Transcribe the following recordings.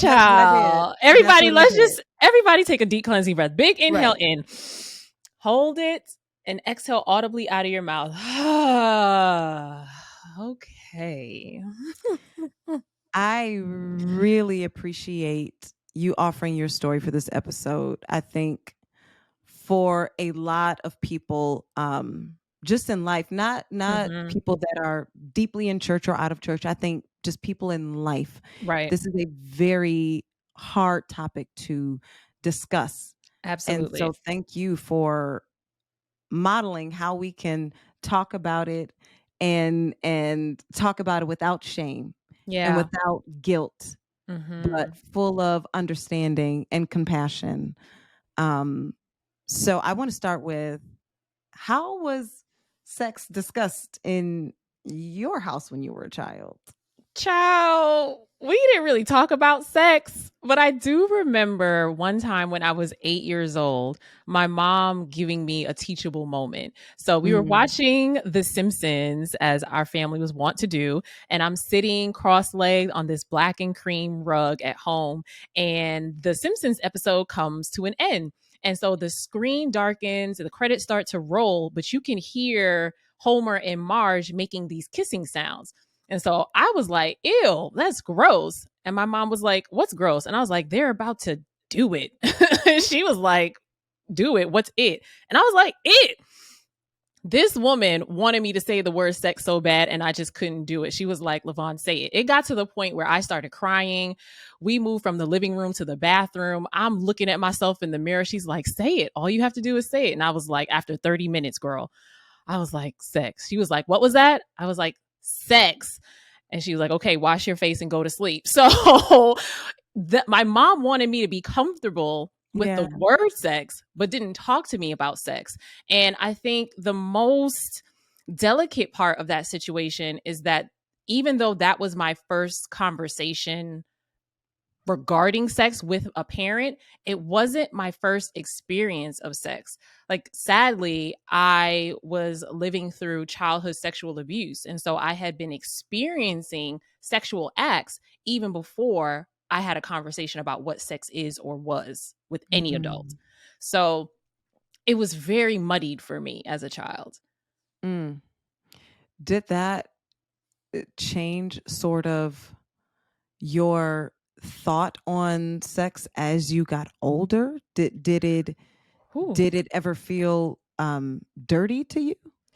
That's what I did. child. That's Everybody, what I did. everybody take a deep cleansing breath. Big inhale Right. in. Hold it and exhale audibly out of your mouth. Okay. I really appreciate you offering your story for this episode. I think for a lot of people, just in life, not Mhm. people that are deeply in church or out of church. I think just people in life. Right. This is a very hard topic to discuss. And Absolutely. so thank you for modeling how we can talk about it and talk about it without shame and Yeah. without guilt, but Mhm. full of understanding and compassion. Um, so I want to start with, how was sex discussed in your house when you were a child? Child, we didn't really talk about sex, but I do remember one time when I was 8 years old, my mom giving me a teachable moment. So we were Mm. watching The Simpsons, as our family was wont to do, and I'm sitting cross-legged on this black and cream rug at home, and The Simpsons episode comes to an end. And so the screen darkens, the credits start to roll, but you can hear Homer and Marge making these kissing sounds. And so I was like, ew, that's gross. And my mom was like, what's gross? And I was like, they're about to do it. She was like, do it. What's it? And I was like, it. This woman wanted me to say the word sex so bad, and I just couldn't do it. She was like, Lyvonne, say it. It got to the point where I started crying. We moved from the living room to the bathroom. I'm looking at myself in the mirror. She's like, say it. All you have to do is say it. And I was like, after 30 minutes, girl, I was like, sex. She was like, what was that? I was like, sex. And she was like, okay, wash your face and go to sleep. So my mom wanted me to be comfortable with the Yeah. word sex, but didn't talk to me about sex. And I think the most delicate part of that situation is that even though that was my first conversation regarding sex with a parent, it wasn't my first experience of sex. Like, sadly, I was living through childhood sexual abuse. And so I had been experiencing sexual acts even before I had a conversation about what sex is or was with any adult. Mm. So it was very muddied for me as a child. Mm. Did that change sort of your thought on sex as you got older? Whew. Did it ever feel dirty to you?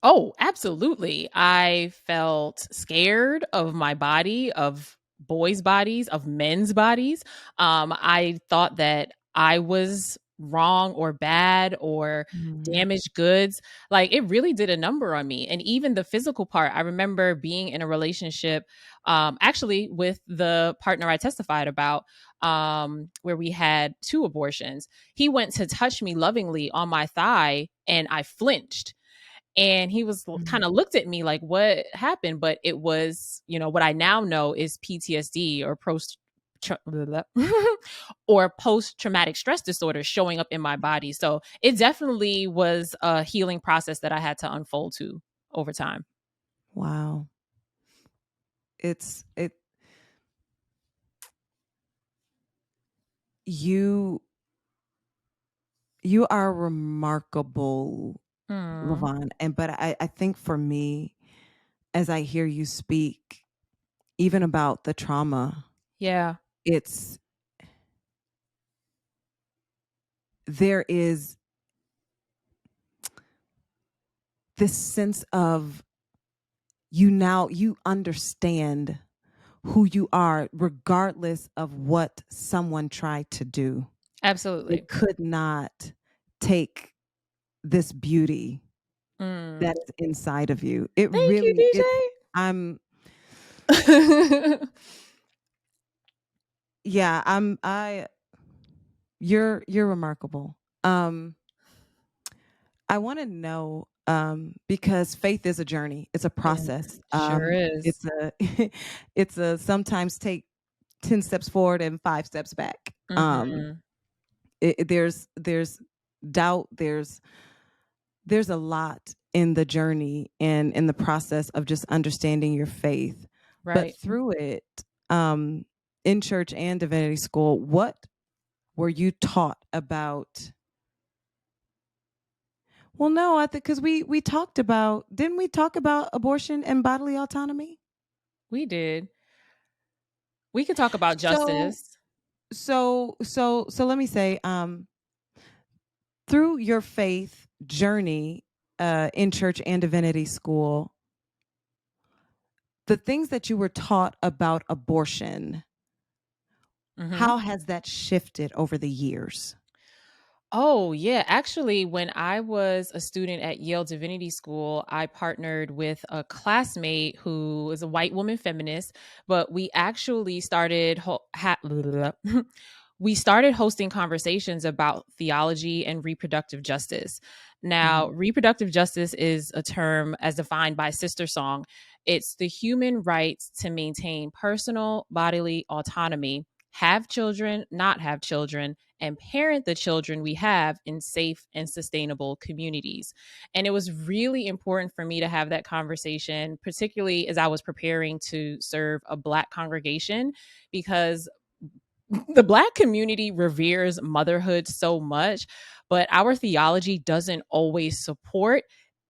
Oh, absolutely. I felt scared of my body, of boys' bodies, of men's bodies. I thought that I was wrong or bad or Mm. damaged goods. Like, it really did a number on me. And even the physical part, I remember being in a relationship, actually with the partner I testified about, where we had 2 abortions. He went to touch me lovingly on my thigh and I flinched, and he was Mm. kind of looked at me like, what happened? But it was, what I now know is PTSD, or or post traumatic stress disorder showing up in my body. So it definitely was a healing process that I had to unfold to over time. Wow. It's it you you are remarkable, Mm, Lyvonne. But I think for me, as I hear you speak, even about the trauma, yeah. it's there is this sense of, you understand who you are regardless of what someone tried to do. They Absolutely. could not take this beauty Mm. that is inside of you. It Thank really it you, I'm DJ. yeah, I you're remarkable. I want to know, because faith is a journey. It's a Yeah, process. sure is. It's a it's a sometimes take 10 steps forward and 5 steps back. Hmm. There's doubt, there's a lot in the journey and in the process of just understanding your faith. But Right. through it, um in church and divinity school, what were you taught about? Well, no, I think because we talked about, didn't we talk about abortion and bodily autonomy? We did. We could talk about So justice. so let me say, through your faith journey in church and divinity school, the things that you were taught about abortion, Mhm. how has that shifted over the years? Oh, yeah. Actually, when I was a student at Yale Divinity School, I partnered with a classmate who is a white woman feminist, but we actually started we started hosting conversations about theology and reproductive justice. Now, Mhm. reproductive justice is a term as defined by Sister Song. It's the human rights to maintain personal bodily autonomy, have children, not have children, and parent the children we have in safe and sustainable communities. And it was really important for me to have that conversation, particularly as I was preparing to serve a Black congregation, because the Black community reveres motherhood so much, but our theology doesn't always support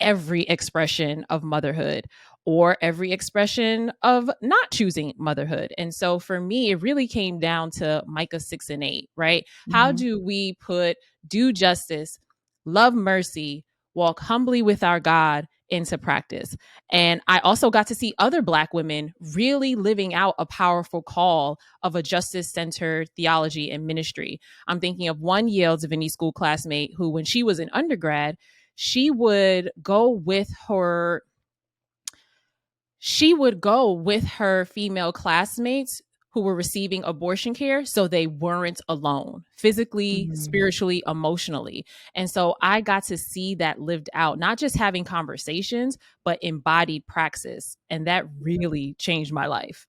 every expression of motherhood or every expression of not choosing motherhood. And so for me, it really came down to Micah 6 and 8, right? How Mhm. do we put do justice, love mercy, walk humbly with our God into practice? And I also got to see other Black women really living out a powerful call of a justice centered theology and ministry. I'm thinking of one Yale Divinity School classmate who, when she was an undergrad, she would go with her she would go with her female classmates who were receiving abortion care so they weren't alone physically, Mhm. spiritually, emotionally. And so I got to see that lived out, not just having conversations, but embodied praxis. And that really changed my life.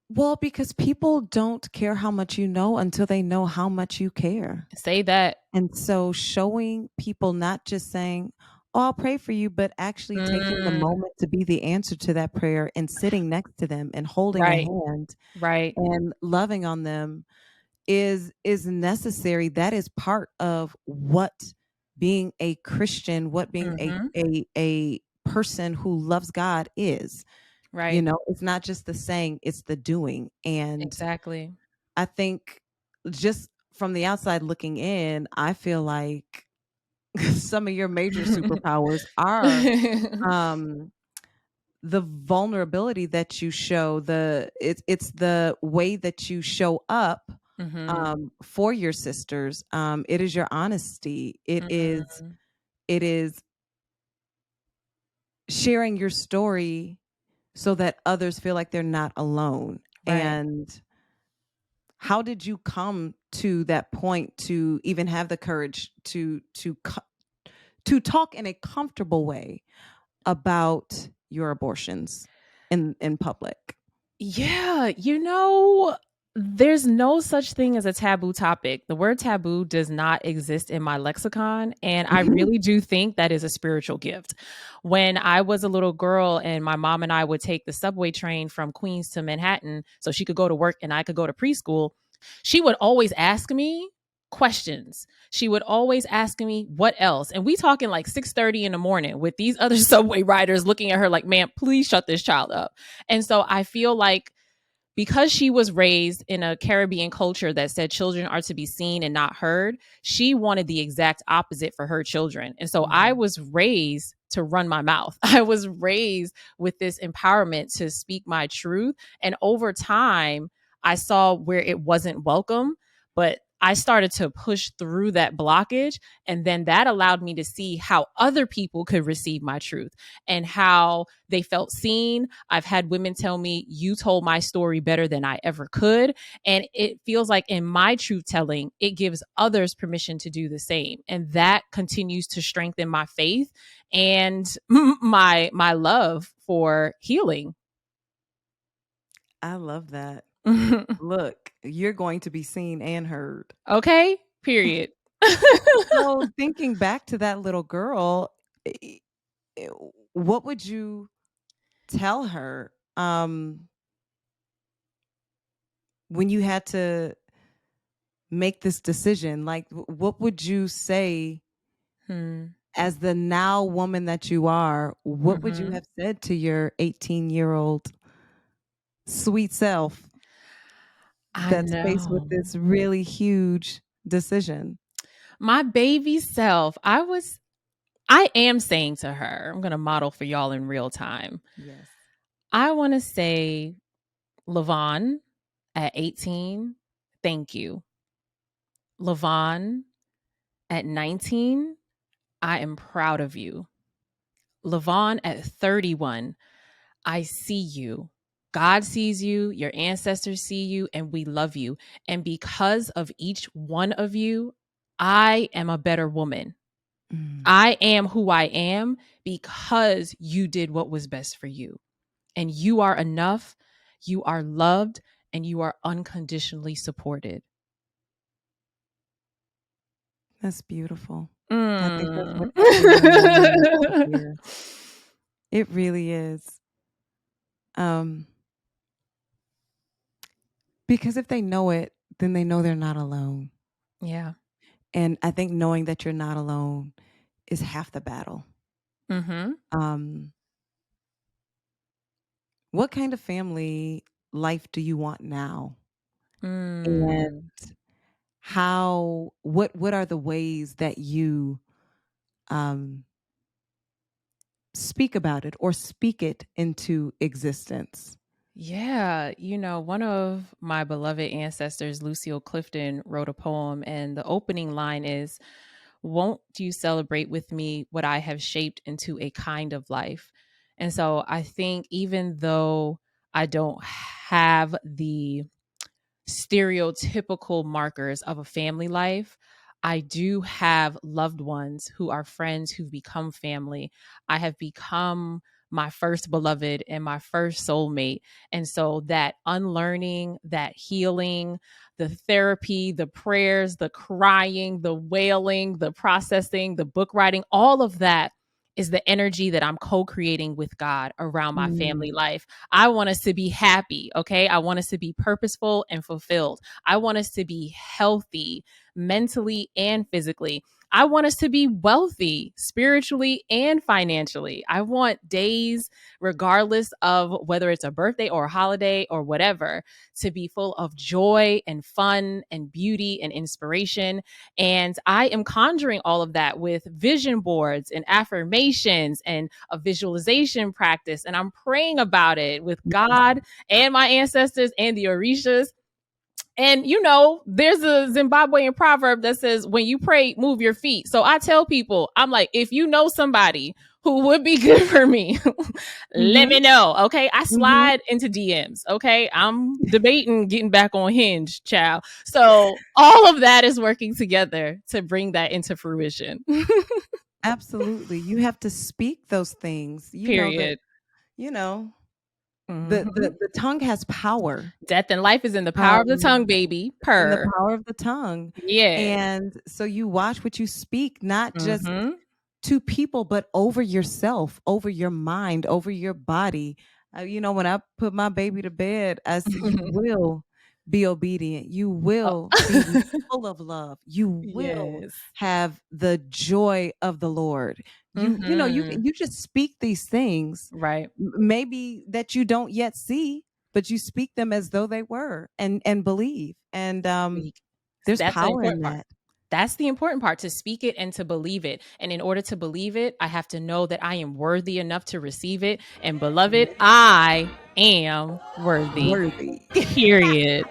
Well, because people don't care how much you know until they know how much you care. Say that. And so showing people, not just saying, "Oh, I'll pray for you," but actually taking the Mm, moment to be the answer to that prayer and sitting next to them and holding a right, hand right. and loving on them is necessary. That is part of what being a Christian, what being Mhm, a person who loves God is. You right, know, it's not just the saying, it's the doing. And exactly. I think just from the outside looking in, I feel like some of your major superpowers are um the vulnerability that you show, it's the way that you show up Mhm, for your sisters. It is your honesty. mhm, It is sharing your story so that others feel like they're not alone. right. And how did you come to that point to even have the courage to talk in a comfortable way about your abortions in public? Yeah, there's no such thing as a taboo topic. The word taboo does not exist in my lexicon, and I really do think that is a spiritual gift. When I was a little girl and my mom and I would take the subway train from Queens to Manhattan so she could go to work and I could go to preschool, she would always ask me questions. She would always ask me what else. And we talking like 6:30 in the morning with these other subway riders looking at her like, "Man, please shut this child up." And so I feel like because she was raised in a Caribbean culture that said children are to be seen and not heard, she wanted the exact opposite for her children. And so I Mhm. was raised to run my mouth. I was raised with this empowerment to speak my truth. And over time, I saw where it wasn't welcome, but I started to push through that blockage. And then that allowed me to see how other people could receive my truth and how they felt seen. I've had women tell me, "You told my story better than I ever could." And it feels like in my truth telling, it gives others permission to do the same. And that continues to strengthen my faith and my love for healing. I love that. Look, you're going to be seen and heard. Okay? Period. So thinking back to that little girl, eh, what would you tell her? when you had to make this decision, like what would you say Hmm. as the now woman that you are? What would you Mm-hmm. have said to your 18-year-old sweet self I that's faced with know. this really huge decision? My baby self, I am saying to her, I'm going to model for y'all in real time. Yes. I want to say, Lyvonne, at 18, thank you. Lyvonne, at 19, I am proud of you. Lyvonne, at 31, I see you. God sees you, your ancestors see you, and we love you. And because of each one of you, I am a better woman. Mm, I am who I am because you did what was best for you. And you are enough, you are loved, and you are unconditionally supported. that's beautiful. I think that's what Mm. every young woman needs to hear. It really is. Um, because if they know it, then they know they're not alone. Yeah. And I think knowing that you're not alone is half the battle. Mm-hmm. Um, what kind of family life do you want now? And Mm. what are the ways that you um, speak about it or speak it into existence? Yeah, one of my beloved ancestors, Lucille Clifton, wrote a poem, and the opening line is, "Won't you celebrate with me what I have shaped into a kind of life?" And so I think even though I don't have the stereotypical markers of a family life, I do have loved ones who are friends who've become family. I have become my first beloved and my first soulmate. And so that unlearning, that healing, the therapy, the prayers, the crying, the wailing, the processing, the book writing, all of that is the energy that I'm co-creating with God around my family Mm, life. I want us to be happy, okay? I want us to be purposeful and fulfilled. I want us to be healthy mentally and physically. I want us to be wealthy spiritually and financially. I want days, regardless of whether it's a birthday or a holiday or whatever, to be full of joy and fun and beauty and inspiration. And I am conjuring all of that with vision boards and affirmations and a visualization practice. And I'm praying about it with yes. God and my ancestors and the Orishas. And there's a Zimbabwean proverb that says, when you pray, move your feet. So I tell people, I'm like, if you know somebody who would be good for me, let Mhm, me know. Okay. I mhm. slide into DMs. Okay. I'm debating getting back on Hinge, child. So all of that is working together to bring that into fruition. Absolutely. You have to speak those things. Period. You know, Hmm. the tongue has power. Death and life is in the power of the Um, tongue, baby. in the Purr. power of the tongue. Yeah. And so you watch what you speak, not just Hmm. to people, but over yourself, over your mind, over your body. When I put my baby to bed, I said, you will be obedient. You will be full of love. You will Yes. have the joy of the Lord. Mhm. You just speak these things, Right. maybe that you don't yet see, but you speak them as though they were, and believe. And Speak. there's That's the power in important part. that. That's the important part, to speak it and to believe it. And in order to believe it, I have to know that I am worthy enough to receive it. And beloved, I am worthy. Worthy. Period.